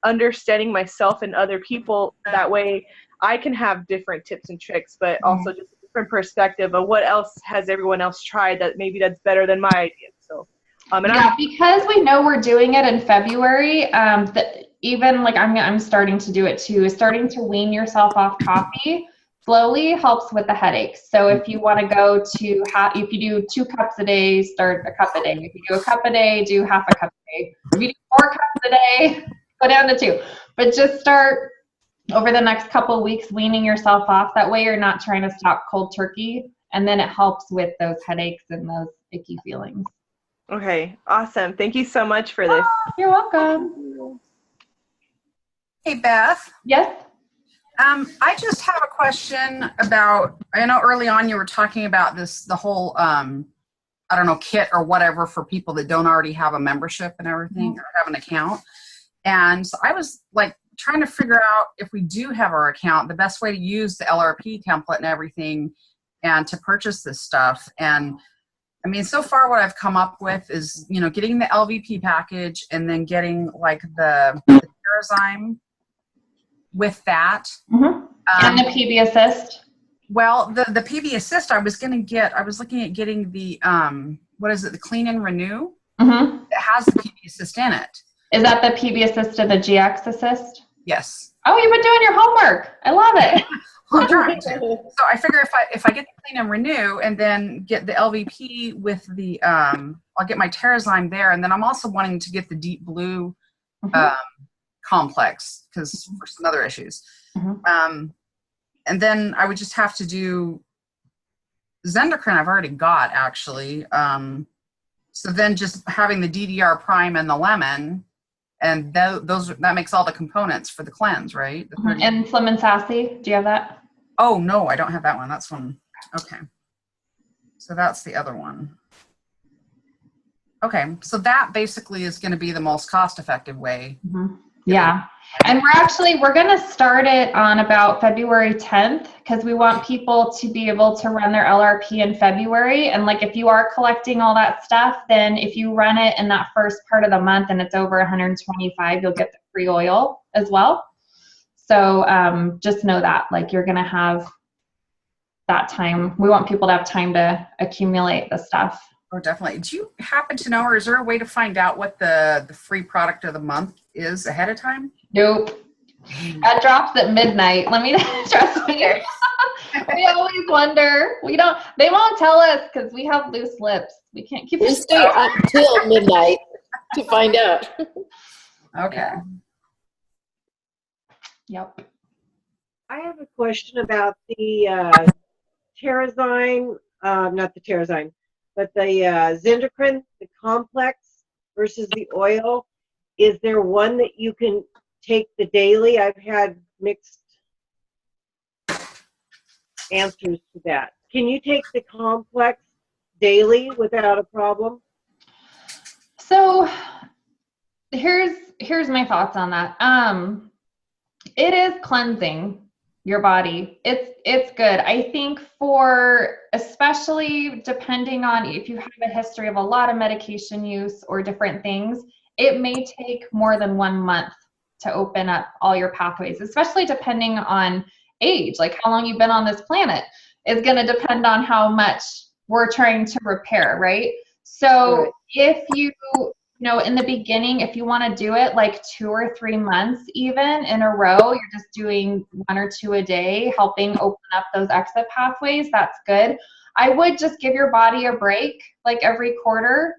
understanding myself and other people, that way I can have different tips and tricks, but also just a different perspective of what else has everyone else tried that maybe that's better than my idea. So because we know we're doing it in February, even like I'm starting to do it too, is starting to wean yourself off coffee slowly helps with the headaches. So if you want to go to if you do 2 cups a day, start a cup a day. If you do a cup a day, do half a cup a day. If you do 4 cups a day, go down to 2. But just start over the next couple of weeks weaning yourself off. That way you're not trying to stop cold turkey, and then it helps with those headaches and those icky feelings. Okay, awesome. Thank you so much for this. You're welcome. Hey, Beth. Yes? I just have a question about, I know early on you were talking about the whole, I don't know, kit or whatever for people that don't already have a membership and everything, or have an account. And so I was like trying to figure out, if we do have our account, the best way to use the LRP template and everything and to purchase this stuff. And I mean, so far what I've come up with is, you know, getting the LVP package and then getting like the Terrazyme with that. Mm-hmm. And the PB Assist. Well, the PB Assist I was looking at getting the, what is it, the Clean and Renew? Mm-hmm. It has the PB Assist in it. Is that the PB Assist and the GX Assist? Yes. Oh, you've been doing your homework. I love it. I'm trying to. So I figure if I get the Clean and Renew and then get the LVP with the, I'll get my Terrazyme there. And then I'm also wanting to get the Deep Blue complex because for some other issues. Mm-hmm. And then I would just have to do Zendocrine. I've already got actually. So then just having the DDR Prime and the Lemon, and that makes all the components for the cleanse, right? And Slim and Sassy, do you have that? Oh no, I don't have that one. That's one. Okay. So that's the other one. Okay, so that basically is going to be the most cost-effective way. Mm-hmm. Yeah. And we're going to start it on about February 10th because we want people to be able to run their LRP in February. And like, if you are collecting all that stuff, then if you run it in that first part of the month and it's over 125, you'll get the free oil as well. So just know that, like, you're going to have that time. We want people to have time to accumulate the stuff. Oh, definitely. Do you happen to know, or is there a way to find out what the free product of the month is ahead of time? Nope. That drops at midnight. Let me trust me. We always wonder. They won't tell us because we have loose lips. We can't keep We it stay until midnight to find out. Okay. Yep. I have a question about the Terrazyme, not the Terrazyme, but the Zendocrine, the complex versus the oil. Is there one that you can take the daily? I've had mixed answers to that. Can you take the complex daily without a problem? So here's my thoughts on that. It is cleansing your body. It's good. I think for, especially depending on if you have a history of a lot of medication use or different things, it may take more than 1 month to open up all your pathways, especially depending on age, like how long you've been on this planet is going to depend on how much we're trying to repair, right? So if you in the beginning, if you want to do it like 2 or 3 months even in a row, you're just doing 1 or 2 a day, helping open up those exit pathways, that's good. I would just give your body a break like every quarter,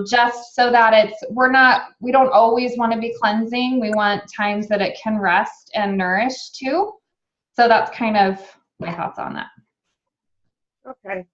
just so that we don't always want to be cleansing. We want times that it can rest and nourish too. So that's kind of my thoughts on that. Okay.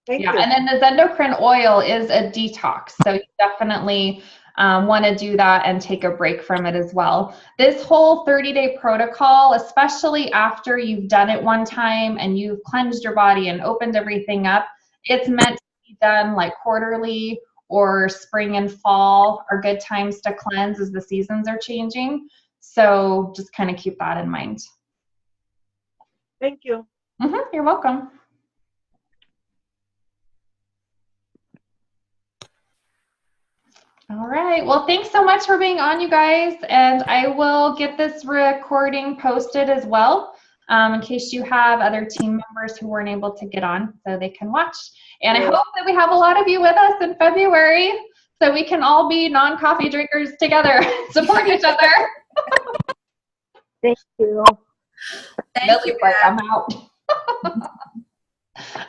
Thank you. And then the Zendocrine oil is a detox. So you definitely want to do that and take a break from it as well. This whole 30-day protocol, especially after you've done it one time and you've cleansed your body and opened everything up, it's meant to be done like quarterly, or spring and fall are good times to cleanse as the seasons are changing. So just kind of keep that in mind. Thank you. You're welcome. All right. Well, thanks so much for being on, you guys. And I will get this recording posted as well, in case you have other team members who weren't able to get on so they can watch. And I hope that we have a lot of you with us in February so we can all be non-coffee drinkers together, support each other. Thank you. Thank you, Like, Beth. I'm out.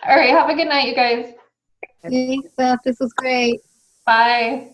All right. Have a good night, you guys. Thanks, Beth. This was great. Bye.